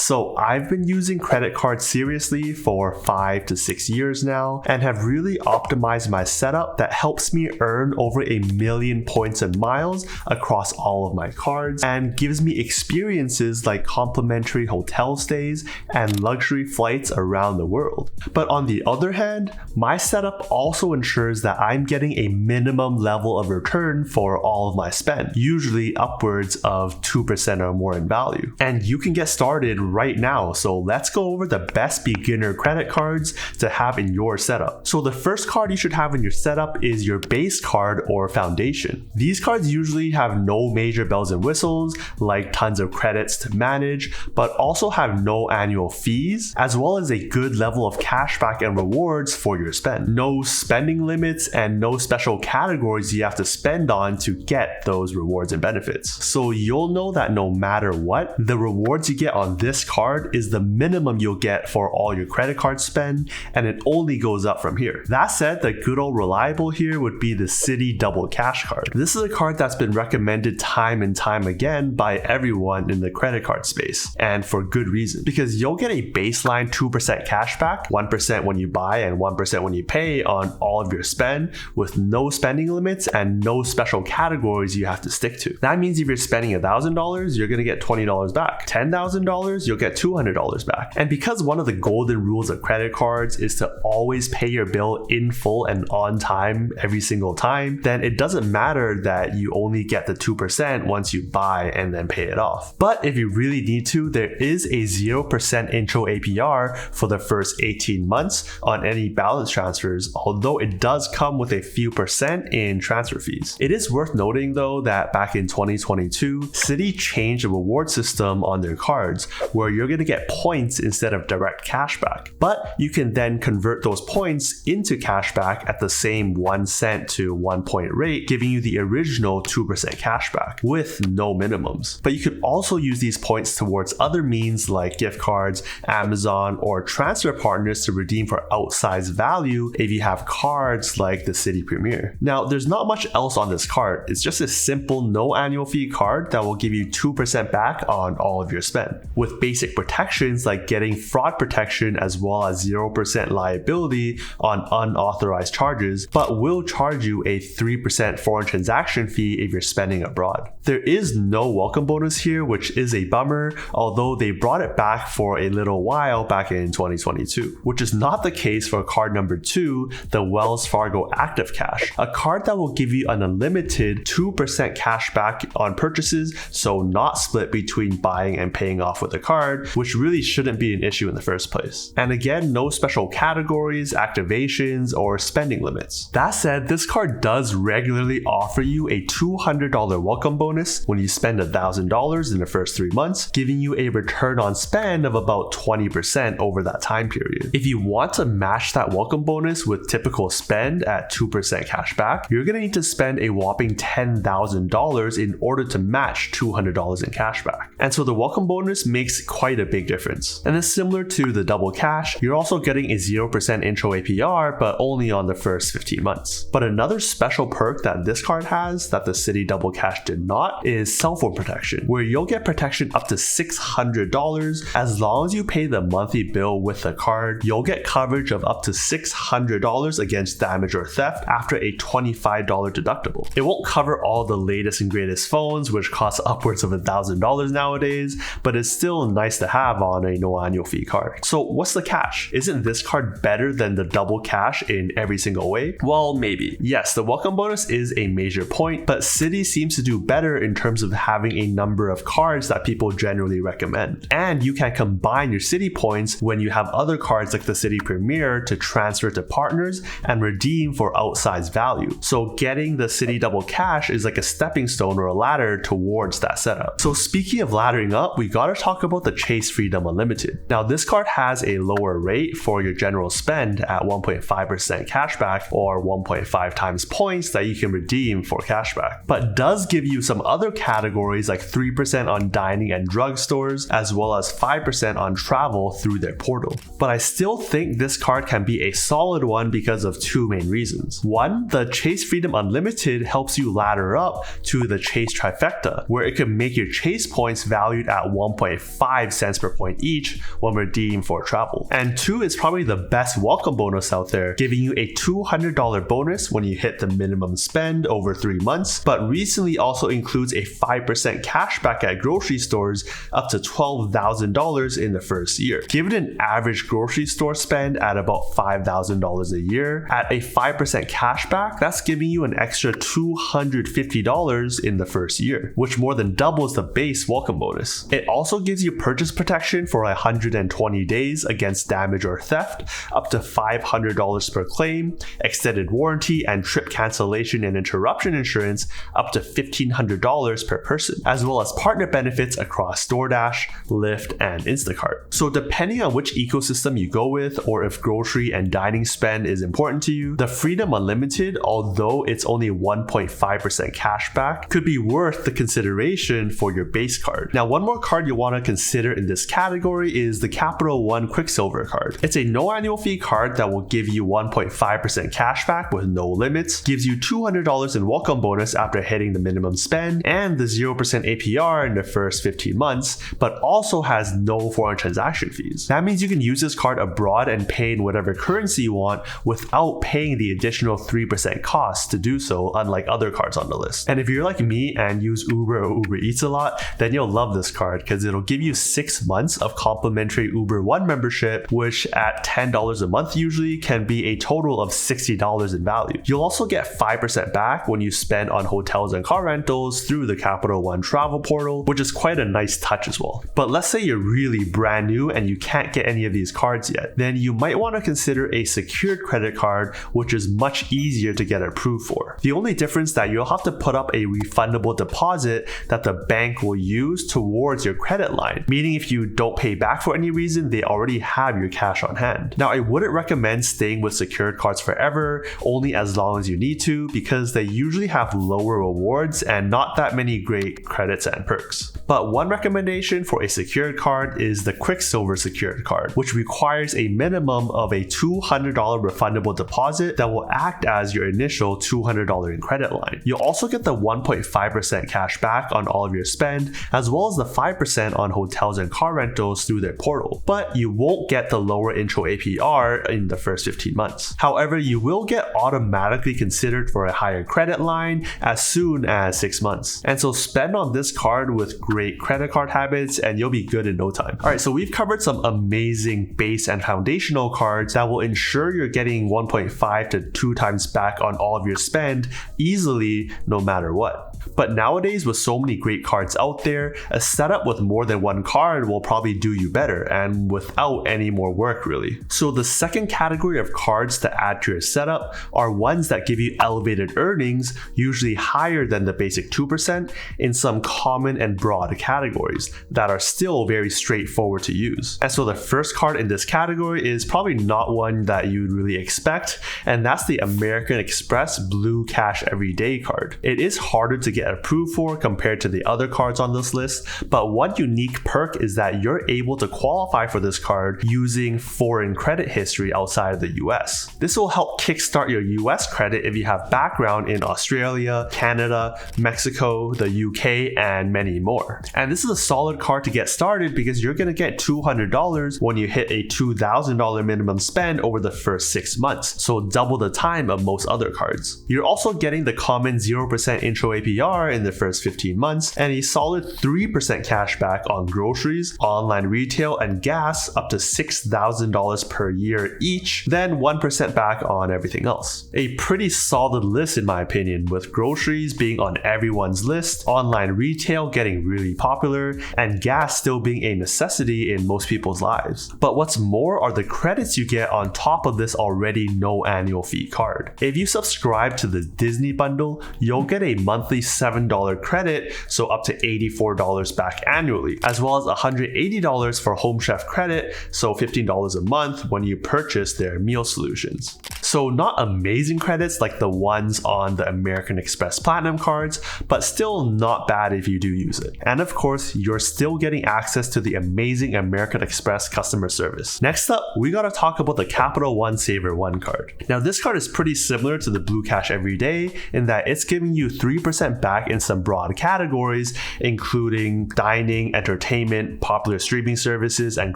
So I've been using credit cards seriously for 5 to 6 years now and have really optimized my setup that helps me earn over 1 million points and miles across all of my cards and gives me experiences like complimentary hotel stays and luxury flights around the world. But on the other hand, my setup also ensures that I'm getting a minimum level of return for all of my spend, usually upwards of 2% or more in value. And you can get started right now, so let's go over the best beginner credit cards to have in your setup. So the first card you should have in your setup is your base card or foundation. These cards usually have no major bells and whistles, like tons of credits to manage, but also have no annual fees, as well as a good level of cashback and rewards for your spend. No spending limits and no special categories you have to spend on to get those rewards and benefits. So you'll know that no matter what, the rewards you get on this card is the minimum you'll get for all your credit card spend, and it only goes up from here. That said, the good old reliable here would be the Citi Double Cash card. This is a card that's been recommended time and time again by everyone in the credit card space, and for good reason, because you'll get a baseline 2% cashback, 1% when you buy and 1% when you pay on all of your spend, with no spending limits and no special categories you have to stick to. That means if you're spending $1,000, you're gonna get $20 back. $10,000, you'll get $200 back. And because one of the golden rules of credit cards is to always pay your bill in full and on time every single time, then it doesn't matter that you only get the 2% once you buy and then pay it off. But if you really need to, there is a 0% intro APR for the first 18 months on any balance transfers, although it does come with a few percent in transfer fees. It is worth noting though that back in 2022, Citi changed the reward system on their cards where you're going to get points instead of direct cashback. But you can then convert those points into cashback at the same 1 cent to 1 point rate, giving you the original 2% cashback with no minimums. But you could also use these points towards other means like gift cards, Amazon, or transfer partners to redeem for outsized value if you have cards like the Citi Premier. Now, there's not much else on this card. It's just a simple no annual fee card that will give you 2% back on all of your spend, with basic protections like getting fraud protection as well as 0% liability on unauthorized charges, but will charge you a 3% foreign transaction fee if you're spending abroad. There is no welcome bonus here, which is a bummer, although they brought it back for a little while back in 2022, which is not the case for card number 2, the Wells Fargo Active Cash, a card that will give you an unlimited 2% cash back on purchases, so not split between buying and paying off with a card, which really shouldn't be an issue in the first place. And again, no special categories, activations, or spending limits. That said, this card does regularly offer you a $200 welcome bonus when you spend $1,000 in the first 3 months, giving you a return on spend of about 20% over that time period. If you want to match that welcome bonus with typical spend at 2% cash back, you're going to need to spend a whopping $10,000 in order to match $200 in cash back. And so the welcome bonus makes quite a big difference. And then similar to the Double Cash, you're also getting a 0% intro APR, but only on the first 15 months. But another special perk that this card has that the Citi Double Cash did not is cell phone protection, where you'll get protection up to $600. As long as you pay the monthly bill with the card, you'll get coverage of up to $600 against damage or theft after a $25 deductible. It won't cover all the latest and greatest phones, which cost upwards of $1,000 nowadays, but it's still nice to have on a no annual fee card. So what's the catch? Isn't this card better than the Double Cash in every single way? Well, maybe. Yes, the welcome bonus is a major point, but Citi seems to do better in terms of having a number of cards that people generally recommend. And you can combine your Citi points when you have other cards like the Citi Premier to transfer to partners and redeem for outsized value. So getting the Citi Double Cash is like a stepping stone or a ladder towards that setup. So speaking of laddering up, we gotta talk about the Chase Freedom Unlimited. Now this card has a lower rate for your general spend at 1.5% cashback or 1.5 times points that you can redeem for cashback, but does give you some other categories like 3% on dining and drugstores, as well as 5% on travel through their portal. But I still think this card can be a solid one because of two main reasons. One, the Chase Freedom Unlimited helps you ladder up to the Chase Trifecta, where it can make your Chase points valued at 1.5 5 cents per point each when redeemed for travel. And 2 is probably the best welcome bonus out there, giving you a $200 bonus when you hit the minimum spend over 3 months, but recently also includes a 5% cashback at grocery stores up to $12,000 in the first year. Given an average grocery store spend at about $5,000 a year, at a 5% cashback, that's giving you an extra $250 in the first year, which more than doubles the base welcome bonus. It also gives you purchase protection for 120 days against damage or theft, up to $500 per claim, extended warranty and trip cancellation and interruption insurance up to $1,500 per person, as well as partner benefits across DoorDash, Lyft, and Instacart. So depending on which ecosystem you go with, or if grocery and dining spend is important to you, the Freedom Unlimited, although it's only 1.5% cashback, could be worth the consideration for your base card. Now, one more card you'll want to consider in this category is the Capital One Quicksilver card. It's a no annual fee card that will give you 1.5% cashback with no limits, gives you $200 in welcome bonus after hitting the minimum spend, and the 0% APR in the first 15 months, but also has no foreign transaction fees. That means you can use this card abroad and pay in whatever currency you want without paying the additional 3% cost to do so, unlike other cards on the list. And if you're like me and use Uber or Uber Eats a lot, then you'll love this card because it'll give you 6 months of complimentary Uber One membership, which at $10 a month usually can be a total of $60 in value. You'll also get 5% back when you spend on hotels and car rentals through the Capital One travel portal, which is quite a nice touch as well. But let's say you're really brand new and you can't get any of these cards yet, then you might want to consider a secured credit card, which is much easier to get approved for. The only difference that you'll have to put up a refundable deposit that the bank will use towards your credit line, meaning if you don't pay back for any reason, they already have your cash on hand. Now, I wouldn't recommend staying with secured cards forever, only as long as you need to, because they usually have lower rewards and not that many great credits and perks. But one recommendation for a secured card is the Quicksilver secured card, which requires a minimum of a $200 refundable deposit that will act as your initial $200 in credit line. You'll also get the 1.5% cash back on all of your spend, as well as the 5% on hotels and car rentals through their portal, but you won't get the lower intro APR in the first 15 months. However, you will get automatically considered for a higher credit line as soon as 6 months. And so spend on this card with great credit card habits and you'll be good in no time. Alright, so we've covered some amazing base and foundational cards that will ensure you're getting 1.5 to 2 times back on all of your spend easily no matter what. But nowadays, with so many great cards out there, a setup with more than one card will probably do you better and without any more work really. So the second category of cards to add to your setup are ones that give you elevated earnings, usually higher than the basic 2%, in some common and broad categories that are still very straightforward to use. And so the first card in this category is probably not one that you'd really expect, and that's the American Express Blue Cash Everyday card. It is harder to get approved for compared to the other cards on this list, but one unique perk is that you're able to qualify for this card using foreign credit history outside of the US. This will help kickstart your US credit if you have background in Australia, Canada, Mexico, the UK, and many more. And this is a solid card to get started because you're going to get $200 when you hit a $2,000 minimum spend over the first 6 months, so double the time of most other cards. You're also getting the common 0% intro APR in the first 15 months and a solid 3% cash back on groceries, online retail, and gas up to $6,000 per year each, then 1% back on everything else. A pretty solid list in my opinion, with groceries being on everyone's list, online retail getting really popular, and gas still being a necessity in most people's lives. But what's more are the credits you get on top of this already no annual fee card. If you subscribe to the Disney bundle, you'll get a monthly $7 credit, so up to $84 back annually, as well as $180 for Home Chef credit, so $15 a month when you purchase their meal solutions. So not amazing credits like the ones on the American Express Platinum cards, but still not bad if you do use it. And of course, you're still getting access to the amazing American Express customer service. Next up, we gotta talk about the Capital One Saver One card. Now this card is pretty similar to the Blue Cash Everyday in that it's giving you 3% back in some broad categories, including dining, entertainment, popular streaming services, and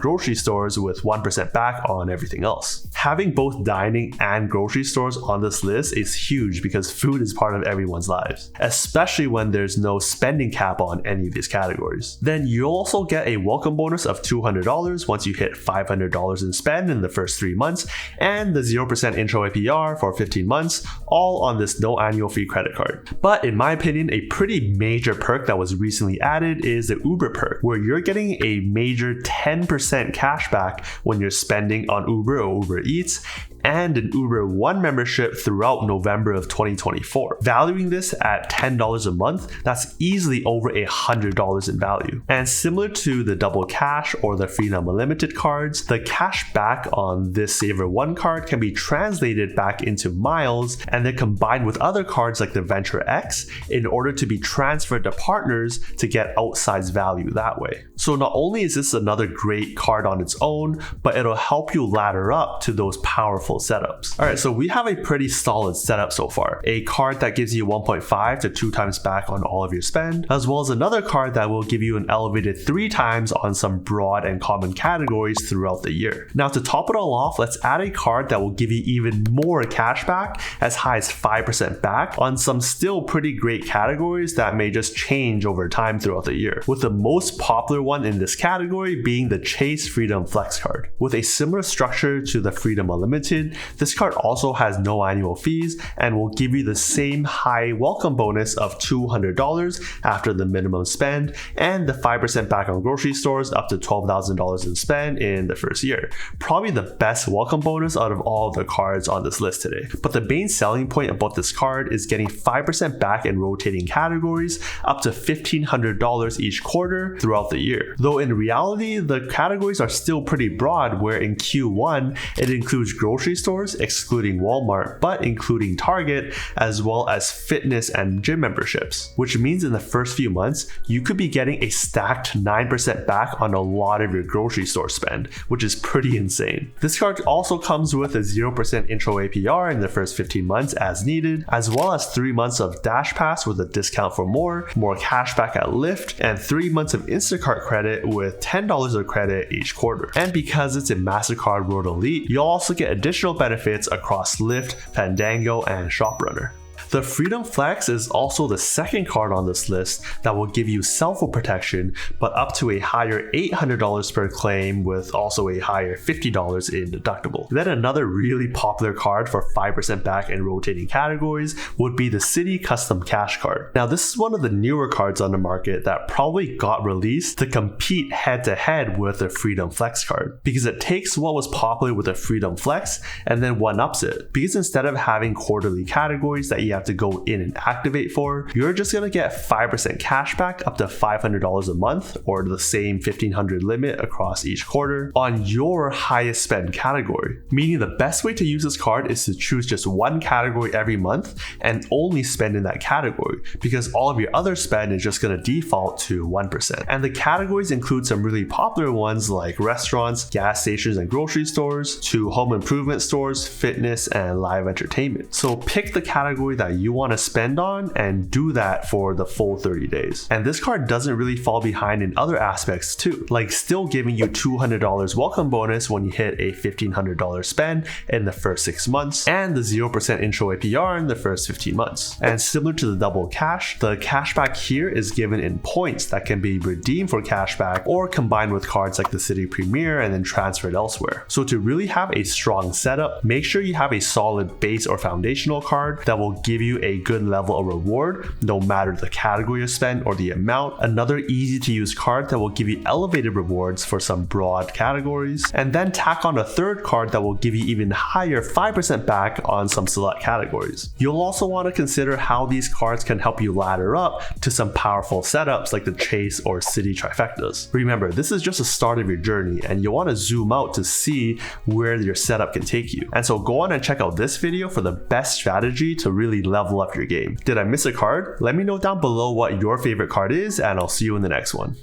grocery stores, with 1% back on everything else. Having both dining and grocery stores on this list is huge because food is part of everyone's lives, especially when there's no spending cap on any of these categories. Then you'll also get a welcome bonus of $200 once you hit $500 in spend in the first 3 months, and the 0% intro APR for 15 months, all on this no annual fee credit card. But in my opinion, a pretty major perk that was recently added is the Uber perk, where you're getting a major 10% cash back when you're spending on Uber or Uber Eats, and an Uber One membership throughout November of 2024. Valuing this at $10 a month, that's easily over $100 in value. And similar to the Double Cash or the Freedom Unlimited cards, the cash back on this Saver One card can be translated back into miles and then combined with other cards like the Venture X in order to be transferred to partners to get outsized value that way. So not only is this another great card on its own, but it'll help you ladder up to those powerful setups. Alright, so we have a pretty solid setup so far. A card that gives you 1.5 to 2 times back on all of your spend, as well as another card that will give you an elevated 3 times on some broad and common categories throughout the year. Now to top it all off, let's add a card that will give you even more cash back, as high as 5% back on some still pretty great categories that may just change over time throughout the year, with the most popular one in this category being the Chase Freedom Flex card. With a similar structure to the Freedom Unlimited, this card also has no annual fees and will give you the same high welcome bonus of $200 after the minimum spend, and the 5% back on grocery stores up to $12,000 in spend in the first year. Probably the best welcome bonus out of all of the cards on this list today. But the main selling point about this card is getting 5% back in rotating categories up to $1,500 each quarter throughout the year. Though in reality, the categories are still pretty broad, where in Q1 it includes grocery stores, excluding Walmart, but including Target, as well as fitness and gym memberships, which means in the first few months, you could be getting a stacked 9% back on a lot of your grocery store spend, which is pretty insane. This card also comes with a 0% intro APR in the first 15 months as needed, as well as 3 months of Dash Pass with a discount for more cash back at Lyft, and 3 months of Instacart credit with $10 of credit each quarter. And because it's a MasterCard World Elite, you'll also get additional benefits across Lyft, Fandango, and ShopRunner. The Freedom Flex is also the second card on this list that will give you cell phone protection, but up to a higher $800 per claim, with also a higher $50 in deductible. Then another really popular card for 5% back in rotating categories would be the Citi Custom Cash card. Now this is one of the newer cards on the market that probably got released to compete head to head with the Freedom Flex card, because it takes what was popular with the Freedom Flex and then one-ups it. Because instead of having quarterly categories that you have to go in and activate for, you're just gonna get 5% cash back up to $500 a month, or the same $1,500 limit across each quarter on your highest spend category. Meaning the best way to use this card is to choose just one category every month and only spend in that category, because all of your other spend is just gonna default to 1%. And the categories include some really popular ones like restaurants, gas stations and grocery stores, to home improvement stores, fitness, and live entertainment. So pick the category that you want to spend on and do that for the full 30 days. And this card doesn't really fall behind in other aspects too, like still giving you $200 welcome bonus when you hit a $1,500 spend in the first 6 months, and the 0% intro APR in the first 15 months. And similar to the Double Cash, the cashback here is given in points that can be redeemed for cashback or combined with cards like the Citi Premier and then transferred elsewhere. So to really have a strong setup, make sure you have a solid base or foundational card that will give you a good level of reward, no matter the category you spend or the amount. Another easy to use card that will give you elevated rewards for some broad categories. And then tack on a third card that will give you even higher 5% back on some select categories. You'll also want to consider how these cards can help you ladder up to some powerful setups like the Chase or Citi trifectas. Remember, this is just the start of your journey and you want to zoom out to see where your setup can take you. And so go on and check out this video for the best strategy to really level up your game. Did I miss a card? Let me know down below what your favorite card is, and I'll see you in the next one.